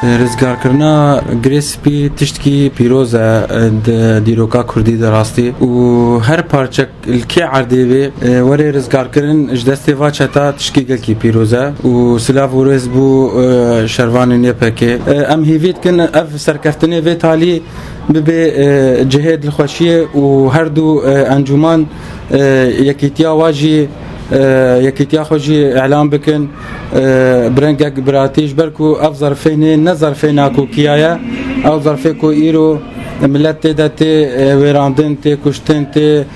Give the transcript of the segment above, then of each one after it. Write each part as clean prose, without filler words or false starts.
رزگارکردنا گریسپی تشتکی پیروزه دیروکا کردی دراستی و هر پارچه الکی عردی به وری رزگارکردن اجدستی واچتا تشکی گلکی پیروزه و سلاف و رز بو شروان نیپکه ام هیوید کن اف سرکفتنی و تالی به جهاد الخوشیه و هر دو انجمان یکیتیا واجی یکیتیا خوشی اعلام بکن برنگک براتیش برکو اف ظرفین نه ظرفین کو کیایا او ظرفه کو ایرو ملت دت ویراندن ته کشتن ته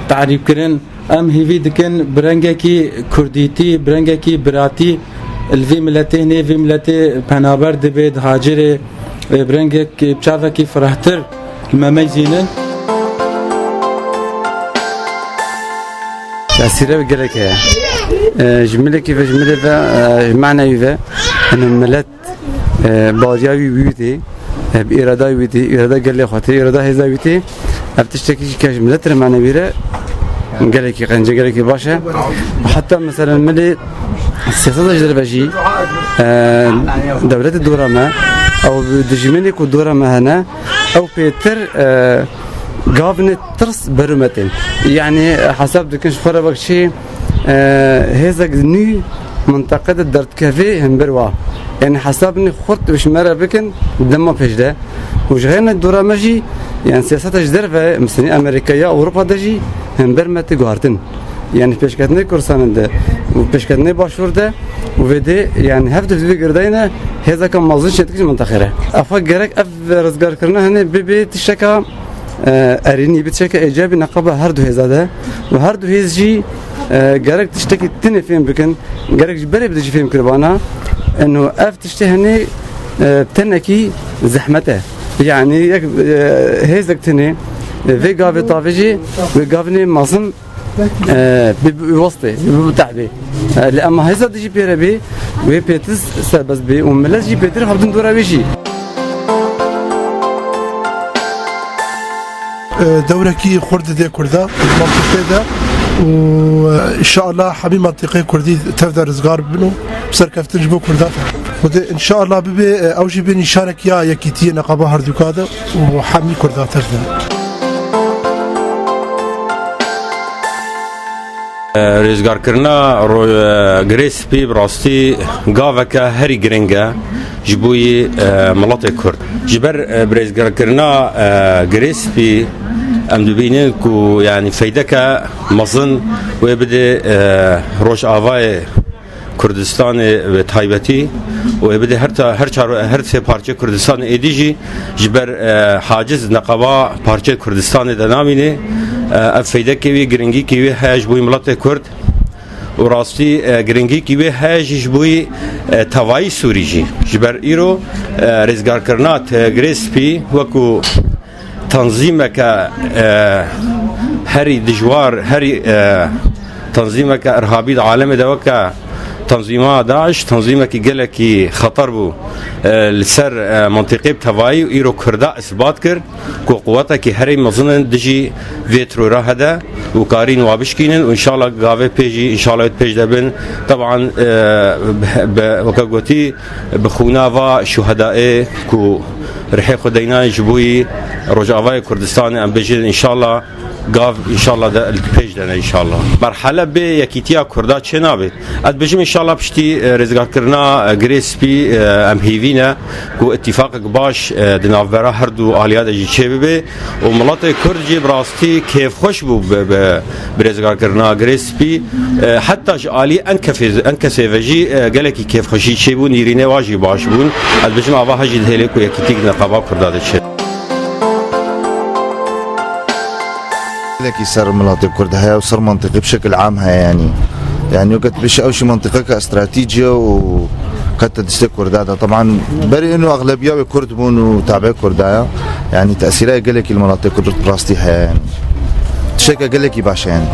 تعریف کرن ام هیوی دکن برنگکی کردیتی برنگکی براتی الوی ملته نه وی ملته پنابر دبید هاجر برنگک بچاوکی فرحتر مميزين تأثيره بقلك جملة كيف جملة معنى يذا أن الملت بازياوي بيوتي بإرادة بيوتي إرادة قال لي خاطر إرادة هذا بيوتي أبتشتكي كجملة معنى بيرة قالك قنجة قالك باشا وحتى مثلا ملي السياسة الجربجي دولة الدورة ما أو دجمنك والدورة ما هنا أو بيتر قابن ترس برمتين يعني حسب دكش فرق بكشي هذا ني منطقة الدرت كافي هم بروا يعني حسبني خرط وش مرة بكن دم بيجده وجهنا الدورة ماجي يعني سياسات جدرفة مثلا أمريكية أوروبا دجي هم برمت جارتن يعني بيشكتني كورسان ده وبيشكتني باشور ده وفيدي يعني هفت في قردينا هذا كان مازن شتكش منطقة أفكرك أف رزقار كرنا هنا ببيت الشكا أريني بتشكا إيجابي نقابة هردو هزاده وهردو هزجي جرك تشتكي تني فيهم بكن جرك جبري بدي فيهم كربانا إنه أف تشتهني بتنكي زحمته يعني يك هزك تني في قافي طافجي وقافني مازن بوسطي بتعبي لأما هذا دجي بيربي وبيتس سبز بي وملاش جي بيتر خبطن دورا بيجي دوركي خرد دي كردا منطقة ده وإن شاء الله حبي منطقة كردي تفضل رزقار بنو بسركفتنج بو كردات وده إن شاء الله ببي أوجي بين يشارك يا يكيتي نقابة هردوكاده وحمي كردات تفضل رزگار کرنا رو گریسپی براستی گاوک هری گرینگه جبوی ملت کرد جبر رزگار کرنا گریسپی ام دبینن کو یعنی فایده که مزن و بده روش آوای کردستان و تایبتی و بده هر سه پارچه کردستان ایدیجی جبر حاجز نقابا پارچه کردستان دنامینه افیده کی گرینگی کی هاج بوی ملت کرد و راستی گرینگی کی هاج بوی توای سوریجی جبر ایرو رزگار کرنات گریسپی وکو تنظیم که هری دجوار هری تنظیم که ارهابی عالم دوکا تنظيمات داعش تنظيمه كي قالك خطر بو لسر منطقه بتواي ايرو كردا اثبات كر كو قوتها كي هري مظن دجي فيترو هذا وكارين وابشكينن وان شاء الله غافي بيجي ان شاء الله بيج دبن طبعا وكغوتي بخونافا شهداء كو رح خدينا جبوي رجاوي كردستان ام بيجي ان شاء الله قاف ان شاء الله ده البيج ده ان شاء الله مرحله ب يكيتيا كردا چنابه اد بجم ان شاء الله بشتي رزقار كرنا جريسبي ام هيفينا كو اتفاق باش دنافرا هردو اليات جي چبه وملات كردجي براستي كيف خوش بو برزقار كرنا جريسبي حتى علي انكسيفجي قالك كيف خوشي چبو نيرينه واجي باش بون اد بجم اوا هجي هلك يكيتيك نقابا كردا ده لكي صار مناطق كردها وصار منطقة بشكل عام يعني وقت بش أوشي منطقة كاستراتيجية وقد تدستي كردها طبعا بري إنه أغلبية كرد بون وتابع كردها يعني تأثيرها قال لك المناطق كرد براستيها يعني تشكى قال لك باشا يعني